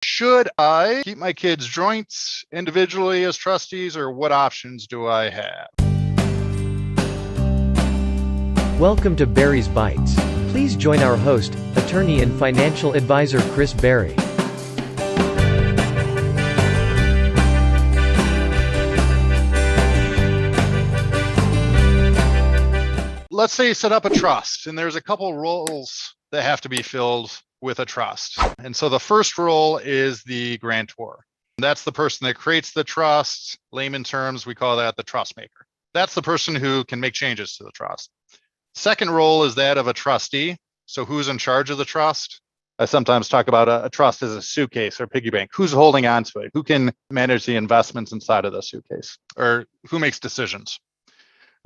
Should I keep my kids' joints individually as trustees, or what options do I have? Welcome to Barry's Bites. Please join our host, attorney and financial advisor Chris Barry. Let's say you set up a trust, and there's a couple roles that have to be filled with a trust. And so the first role is the grantor. That's the person that creates the trust. Layman terms, we call that the trust maker. That's the person who can make changes to the trust. Second role is that of a trustee. So who's in charge of the trust? I sometimes talk about a trust as a suitcase or piggy bank. Who's holding on to it? Who can manage the investments inside of the suitcase? Or who makes decisions?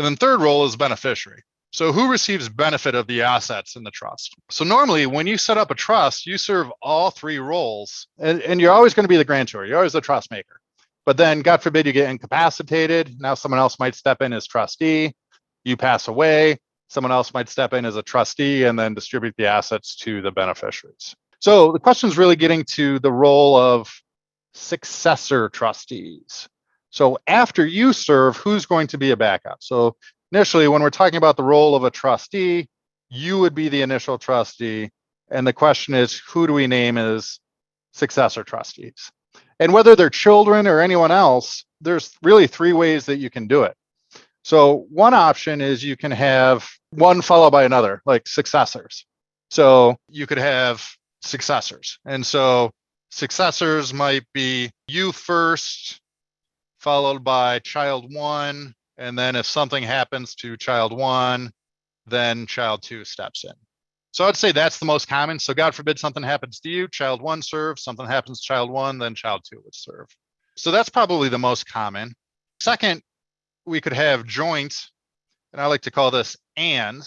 And then third role is beneficiary. So who receives benefit of the assets in the trust? So normally when you set up a trust, you serve all three roles, and you're always going to be the grantor. You're always the trust maker. But then God forbid you get incapacitated. Now someone else might step in as trustee. You pass away. Someone else might step in as a trustee and then distribute the assets to the beneficiaries. So the question is really getting to the role of successor trustees. So after you serve, who's going to be a backup? So initially, when we're talking about the role of a trustee, you would be the initial trustee. And the question is, who do we name as successor trustees? And whether they're children or anyone else, there's really three ways that you can do it. So one option is you can have one followed by another, like successors. So you could have successors. And so successors might be you first, followed by child one. And then if something happens to child one, then child two steps in. So I'd say that's the most common. So God forbid something happens to you, child one serves, something happens to child one, then child two would serve. So that's probably the most common. Second, we could have joint, and I like to call this and.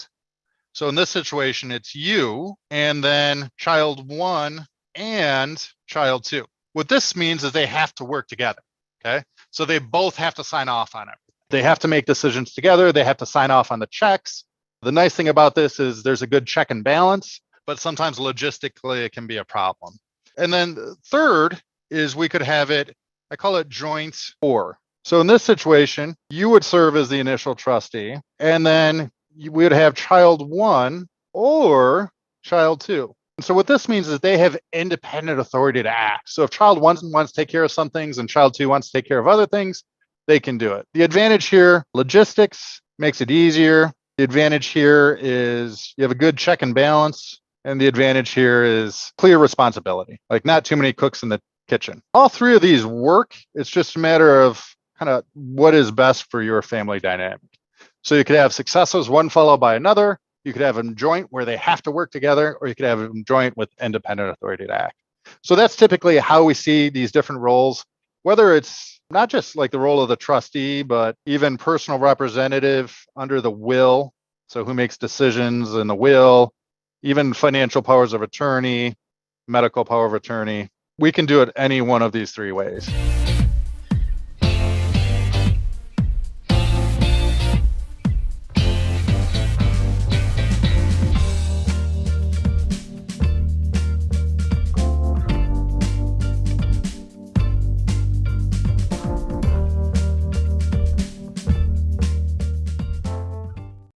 So in this situation, it's you and then child one and child two. What this means is they have to work together, okay? So they both have to sign off on it. They have to make decisions together. They have to sign off on the checks. The nice thing about this is there's a good check and balance, but sometimes logistically it can be a problem. And then third is we could have it, I call it joint or. So in this situation, you would serve as the initial trustee, and then we would have child one or child two. And so what this means is they have independent authority to act. So if child one wants to take care of some things and child two wants to take care of other things, they can do it. The advantage here, logistics makes it easier. The advantage here is you have a good check and balance. And the advantage here is clear responsibility, like not too many cooks in the kitchen. All three of these work. It's just a matter of kind of what is best for your family dynamic. So you could have successors, one followed by another. You could have them joint where they have to work together, or you could have them joint with independent authority to act. So that's typically how we see these different roles, whether it's not just like the role of the trustee, but even personal representative under the will. So who makes decisions in the will, even financial powers of attorney, medical power of attorney. We can do it any one of these three ways.